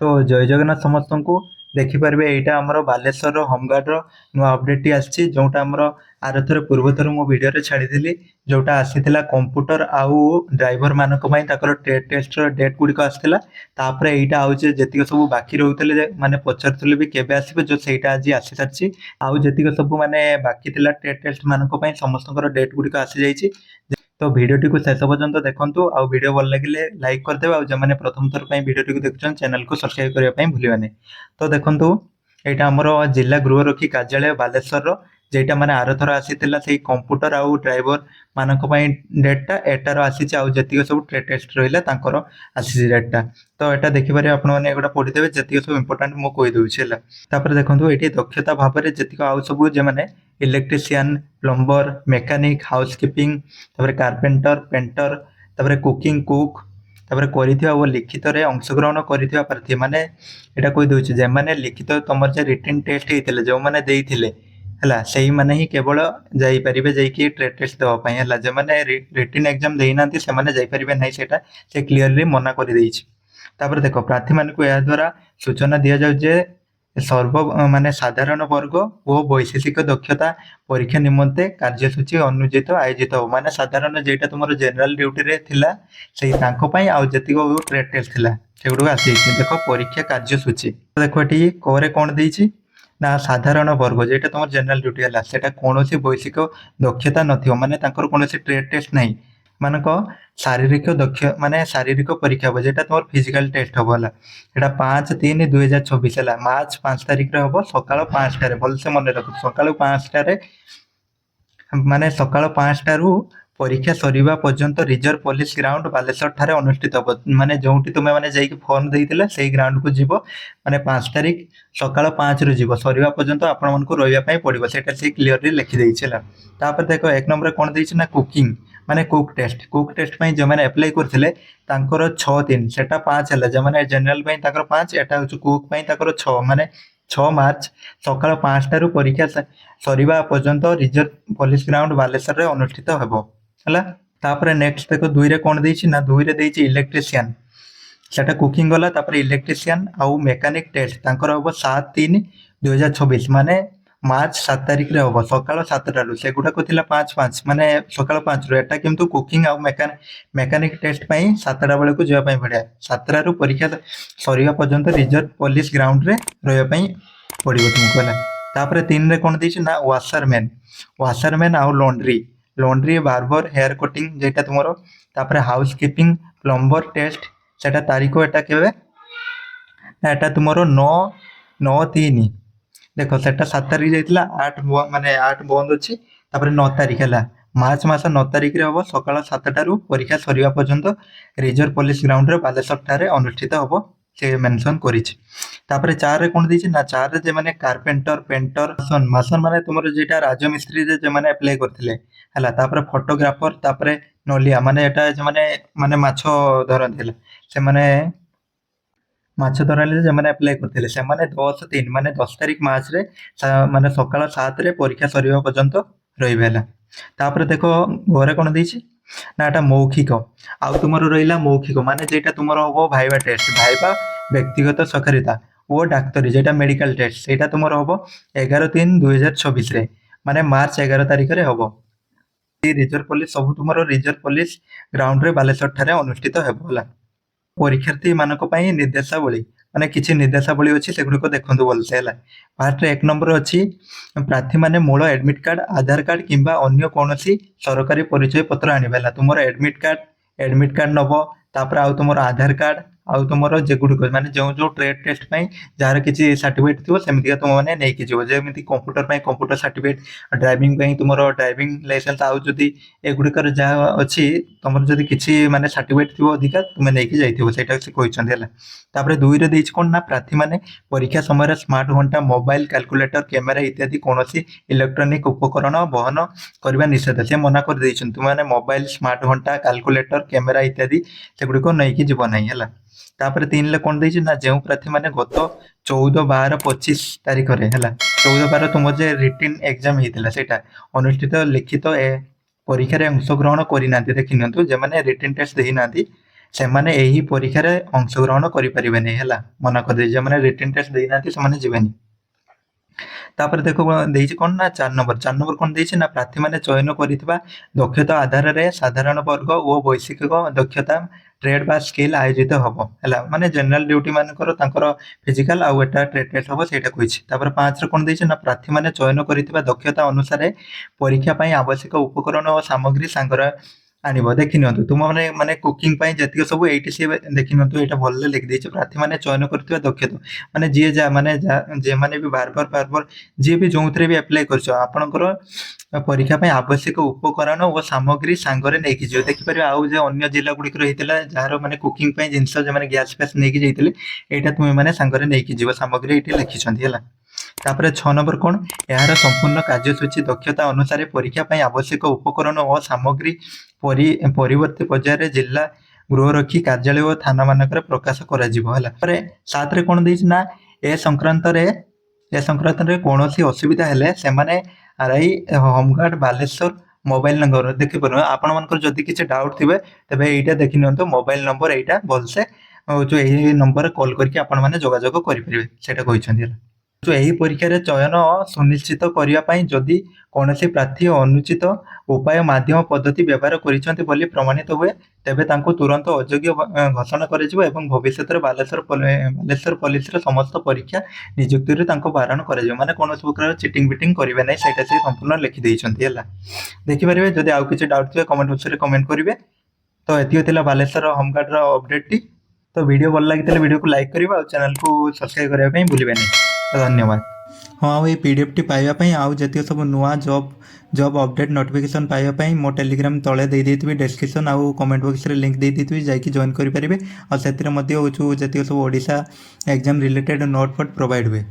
तो जय जगन्नाथ समस्त को देखिपारे यहाँ आमर बालेश्वर होमगार्ड नुआ अपडेट आसी जोटा आमर आर थर पूर्व थर मो वीडियो छाड़ी जोटा आसीला कंप्यूटर आउ ड्राइवर मानक ट्रेड टेस्ट डेट गुड़िक आसाला यहाँ आउे जी सब बाकी रोते मैंने पचारे भी केवे आसो जो सहीटा आज आसी सारी आउ जी सब मैंने बाकी ट्रेड टेस्ट मानक समस्त डेट गुड़िक आसी जाइए। तो भिडियोटी को शेष पर्यंत देखंतु आउ वीडियो भल लगे लाइक करदे आउ जमाने प्रथम थर पर भिडियोटी देखुछन चैनल को सब्सक्राइब करने भूलिबानी। तो देखंतु यहाँ आमर जिला गृहरक्षी कार्यालय बालेश्वर जेटा माने आर थर आसीथिला से कंप्यूटर आउ ड्राइवर मानक डेटा एटार आसी आउ जी सब ट्रेड टेस्ट रहा तांकर आसी डेटा। तो यहाँ देखिपारे आपण मैंने एगुड़ा पढ़ीदेवे जी सब इंपोर्टाट मुझे कहीदे है। देखो ये दक्षता भाव में जी आउ सब जो मैंने electrician plumber mechanic housekeeping carpenter painter cooking cook लिखित अंशग्रहण कर प्रार्थी माने यहाँ कहीदे जे मैंने लिखित तुम जो रिटन टेस्ट होते जो मैंने देते है से ही माने ही केवल जापारे जाकि ट्रेड टेस्ट देवाई है जो मैंने रिटन एग्जाम देना से जापारे ना से क्लीयरली मना कर देख प्रार्थी मानक द्वारा सूचना दि जाए सर्व माने साधारण वर्ग और वैशेषिक दक्षता परीक्षा निमंते कार्यसूची अनुजित आयोजित हो माने साधारण जेटा तुम जनरल ड्यूटी रे थिला से आउ जी ट्रेड टेस्ट थिला सेगुड़ा आसी देख परीक्षा कार्यसूची देख ये करे कौन देती ना साधारण वर्ग जेटा तुम जनरल ड्यूटी है सेटा कौन वैश्विक दक्षता नथियो माने कौन ट्रेड टेस्ट नहीं मानक शारीरिक दक्ष माने शारीरिक परीक्षा हम जेटा तुम फिजिकल टेस्ट हम है 5-3-2024 है मार्च 5 तारिख हम सका 5टार भलसे मन रख सका 5टार माने सका 5टारू परीक्षा सरीवा पर्यंत रिजर्व पुलिस ग्राउंड बालेश्वर ठारे अनुष्ठित हम माने जो तुम्हें मैंने जाकि फॉर्म देते से ग्राउंड को जीव माने 5 तारिख सका 5 रु जीव सरीवा पर्यंत आपण मानक रही पड़ो से क्लीयरली लिखिदे तापर देख एक नंबर कौन देना ना कुकिंग माने कुक टेस्ट जो मैंने अप्लाई करते 6-3 से 5 है जो मैंने जनरल 5 एटा हूँ कुक 6 माने 6 मार्च सका 5टारू परीक्षा सरीवा पर्यंत रिजर्व पुलिस ग्राउंड बालेश्वर रे अनुष्ठित है। नेक्स्ट देखो 2 रे कौन देछि ना 2 रे देछि इलेक्ट्रीशियन सेटा कुकिंग गला इलेक्ट्रीशियन आउ मेकानिक टेस्ट तांकर हम 7-3-2024 माने मार्च 7 तारिख रे हम सका 7टारू से गुड़ाक 5-5 माने सका 5 रु एटा किंतु कुकिंग आउ मेकानिक टेस्ट 7टा बेले को जावाई पड़े 7टारू परीक्षा सरीवा पर्यंत रिजर्व पुलिस ग्राउंड रे रही पड़ो तुमको है। 3 रे कौन देछि ना वाशरमैन आउ लॉन्ड्री बार्बर हेयर कटिंग जेटा तुम हाउसकीपिंग प्लम्बर टेस्ट सेटा तारीख एटा केवे एटा तुम 9-3 देख से 7 तारिख जाइए 8 माने 8 बंद अच्छी 9 तारिख है मार्च मास 9 तारिख हम सका 7टारू परीक्षा सरीवा पर्यंत रिजर्व पुलिस ग्राउंड रे बालेश्वर ठारे अनुष्ठित हम से मेंशन करिछि। 4 रे कौन देछि ना 4 रे जे माने कारपेंटर पेंटर मासन माने तुमर जेटा राजमिस्त्री रे जे माने अप्लाई करथिले हला फोटोग्राफर नलिया माने एटा जे माने माछो धरथिले से माने माछ धराले जो मैंने अप्लाई करते से 10-3 माने 10 तारिख मार्च रे माने सकाल 7 रे परीक्षा सरीवा पर्यंत रही देखो घरे कौन देछि ना एटा मौखिक आउ तुम रहा मौखिक माने जेटा तुम हम भाइबा टेस्ट भाइबा व्यक्तिगत सकारिता वो डाक्तरी जेटा मेडिकल टेस्ट सेटा तुम हम 11-3-2024 रे माने मार्च 11 तारिख रे हम रिजर्व पुलिस सब तुम रिजर्व पुलिस ग्राउंड रे बालेश्वर ठारे अनुष्ठित हेबला। परीक्षार्थी मानक निर्देशावली माने किसी निर्देशावली अच्छी से गुड़िक देखते भलसे है। फास्ट 1 नंबर अच्छी प्रार्थी माने मूल एडमिट कार्ड आधार कार्ड किंबा अन्य कौन सरकारी परिचय पत्र आने तुम एडमिट कार्ड नब तापर आउ तुम आधार कार्ड आउ तुम जेगुड़िक माने जो ट्रेड टेस्ट जार किसी सर्टिफिकेट थी सेमती तुम मैंने नहीं जमी कंप्यूटर सर्टिफिकेट ड्राइविंग तुम ड्राइविंग लाइसेंस आउ जदि एगुड़िकर जहाँ अच्छी तुम जदि किसी माने सर्टिफिकेट थी अधिका तुम नहीं जाइए से कहते 2 रे कौन ना प्रार्थी माने परीक्षा समय स्मार्ट घंटा मोबाइल कैलकुलेटर कैमेरा इत्यादि कौन इलेक्ट्रोनिक उपकरण वहन करने निषेध से मना कर तुम मोबाइल स्मार्ट घंटा कैलकुलेटर कैमेरा इत्यादि सेगुड़िक नहीं जीव ना है। 3 ले कौन देछि ना जो प्रार्थी माने गत 14-12-25 तारिख रे हला 14-12 तुम जे रिटन एग्जाम हेतिला सेटा अनुष्ठित लिखित परीक्षा रे अंशग्रहण करि नांती देखि नंतु जे माने रिटन टेस्ट देहि नांती ସେମାନେ ଏହି ପରୀକ୍ଷାରେ ଅଂଶଗ୍ରହଣ କରିପାରିବେନି ହେଲା, ମନା କରିଦେଇଛି। ଯେଉଁମାନେ ରିଟିନ୍ ଟେଷ୍ଟ ଦେଇନାହାନ୍ତି ସେମାନେ ଯିବେନି। ତାପରେ ଦେଖ ଦେଇଛି କ'ଣ ନା 4 ନମ୍ବର କ'ଣ ଦେଇଛି ନା ପ୍ରାର୍ଥୀମାନେ ଚୟନ କରିଥିବା ଦକ୍ଷତା ଆଧାରରେ ସାଧାରଣ ବର୍ଗ ଓ ବୈଷୟିକ ଦକ୍ଷତା ଟ୍ରେଡ୍ ବା ସ୍କିଲ୍ ଆୟୋଜିତ ହବ ହେଲା, ମାନେ ଜେନେରାଲ ଡ୍ୟୁଟି ମାନଙ୍କର ତାଙ୍କର ଫିଜିକାଲ ଆଉ ଏଟା ଟ୍ରେଡ୍ ଟେଷ୍ଟ ହବ ସେଇଟା କହିଛି। ତାପରେ 5ରେ କ'ଣ ଦେଇଛି ନା ପ୍ରାର୍ଥୀମାନେ ଚୟନ କରିଥିବା ଦକ୍ଷତା ଅନୁସାରେ ପରୀକ୍ଷା ପାଇଁ ଆବଶ୍ୟକ ଉପକରଣ ଓ ସାମଗ୍ରୀ ସାଙ୍ଗରେ ଆଣିବ। ଦେଖିନିଅନ୍ତୁ ତୁମମାନେ ମାନେ କୁକିଂ ପାଇଁ ଯେତିକି ସବୁ ଏଇଠି ସିଏ ଦେଖିନିଅନ୍ତୁ, ଏଇଟା ଭଲରେ ଲେଖିଦେଇଛି। ପ୍ରାର୍ଥୀମାନେ ଚୟନ କରିଥିବା ଦକ୍ଷତା ମାନେ ଯିଏ ମାନେ ଯେମାନେ ବି ବାରବାର ଯିଏ ବି ଯେଉଁଥିରେ ବି ଆପ୍ଲାଏ କରିଛ ଆପଣଙ୍କର ପରୀକ୍ଷା ପାଇଁ ଆବଶ୍ୟକ ଉପକରଣ ଓ ସାମଗ୍ରୀ ସାଙ୍ଗରେ ନେଇକି ଯିବ। ଦେଖିପାରିବେ ଆଉ ଯେ ଅନ୍ୟ ଜିଲ୍ଲା ଗୁଡ଼ିକର ହେଇଥିଲା ଯାହାର ମାନେ କୁକିଂ ପାଇଁ ଜିନିଷ ଯେଉଁମାନେ ଗ୍ୟାସ୍ ଫ୍ୟାସ୍ ନେଇକି ଯାଇଥିଲେ, ଏଇଟା ତୁମେ ମାନେ ସାଙ୍ଗରେ ନେଇକି ଯିବ, ସାମଗ୍ରୀ ଏଇଠି ଲେଖିଛନ୍ତି ହେଲା। ତାପରେ 6 ନମ୍ବର କ'ଣ, ଏହାର ସମ୍ପୂର୍ଣ୍ଣ କାର୍ଯ୍ୟସୂଚୀ ଦକ୍ଷତା ଅନୁସାରେ ପରୀକ୍ଷା ପାଇଁ ଆବଶ୍ୟକ ଉପକରଣ ଓ ସାମଗ୍ରୀ ପରିବର୍ତ୍ତୀ ପର୍ଯ୍ୟାୟରେ ଜିଲ୍ଲା ଗୃହରକ୍ଷୀ କାର୍ଯ୍ୟାଳୟ ଓ ଥାନାମାନଙ୍କରେ ପ୍ରକାଶ କରାଯିବ ହେଲା। ତାପରେ 7ରେ କ'ଣ ଦେଇଛି ନା ଏ ସଂକ୍ରାନ୍ତରେ କୌଣସି ଅସୁବିଧା ହେଲେ ସେମାନେ RI home guard Baleswar mobile number ଦେଖିପାରିବେ। ଆପଣମାନଙ୍କର ଯଦି କିଛି ଡାଉଟ୍ ଥିବେ ତେବେ ଏଇଟା ଦେଖିନିଅନ୍ତୁ, ମୋବାଇଲ ନମ୍ବର ଏଇଟା ଭଲସେ ଯେଉଁ ଏହି ନମ୍ବରରେ କଲ୍ କରିକି ଆପଣମାନେ ଯୋଗାଯୋଗ କରିପାରିବେ ସେଇଟା କହିଛନ୍ତି ହେଲା। ଏହି ପରୀକ୍ଷାରେ ଚୟନ ସୁନିଶ୍ଚିତ କରିବା ପାଇଁ ଯଦି କୌଣସି ପ୍ରାର୍ଥୀ ଅନୁଚିତ ଉପାୟ ମାଧ୍ୟମ ପଦ୍ଧତି ବ୍ୟବହାର କରିଛନ୍ତି ବୋଲି ପ୍ରମାଣିତ ହୁଏ ତେବେ ତାଙ୍କୁ ତୁରନ୍ତ ଅଯୋଗ୍ୟ ଘୋଷଣା କରାଯିବ ଏବଂ ଭବିଷ୍ୟତରେ ବାଲେଶ୍ୱର ପୋଲିସର ସମସ୍ତ ପରୀକ୍ଷା ନିଯୁକ୍ତିରେ ତାଙ୍କୁ ବାରଣ କରାଯିବ। ମାନେ କୌଣସି ପ୍ରକାର ଚିଟିଂ ବିଟିଂ କରିବେ ନାହିଁ, ସେଇଟା ସେ ସମ୍ପୂର୍ଣ୍ଣ ଲେଖିଦେଇଛନ୍ତି ହେଲା। ଦେଖିପାରିବେ, ଯଦି ଆଉ କିଛି ଡାଉଟ୍ ଥିବେ କମେଣ୍ଟ ବକ୍ସରେ କମେଣ୍ଟ କରିବେ। ତ ଏତିକି ଥିଲା ବାଲେଶ୍ୱର ହୋମଗାର୍ଡର ଅପଡେଟଟି। ତ ଭିଡ଼ିଓ ଭଲ ଲାଗିଥିଲେ ଭିଡ଼ିଓକୁ ଲାଇକ୍ କରିବା ଆଉ ଚ୍ୟାନେଲକୁ ସବସ୍କ୍ରାଇବ୍ କରିବା ପାଇଁ ଭୁଲିବେନି। ଧନ୍ୟବାଦ। ହଁ, ଆଉ ଏଇ ପିଡିଏଫ୍ଟି ପାଇବା ପାଇଁ ଆଉ ଯେତିକି ସବୁ ନୂଆ ଜବ୍ ଅପଡେଟ୍ ନୋଟିଫିକେସନ୍ ପାଇବା ପାଇଁ ମୋ ଟେଲିଗ୍ରାମ ତଳେ ଦେଇଦେଇଥିବି ଡେସ୍କ୍ରିପସନ୍ ଆଉ କମେଣ୍ଟ ବକ୍ସରେ ଲିଙ୍କ୍ ଦେଇଦେଇଥିବି, ଯାଇକି ଜଏନ୍ କରିପାରିବେ। ଆଉ ସେଥିରେ ମଧ୍ୟ ଯେତିକି ସବୁ ଓଡ଼ିଶା ଏକ୍ଜାମ୍ ରିଲେଟେଡ୍ ନୋଟ୍ ଫୋଟ୍ ପ୍ରୋଭାଇଡ଼ ହୁଏ।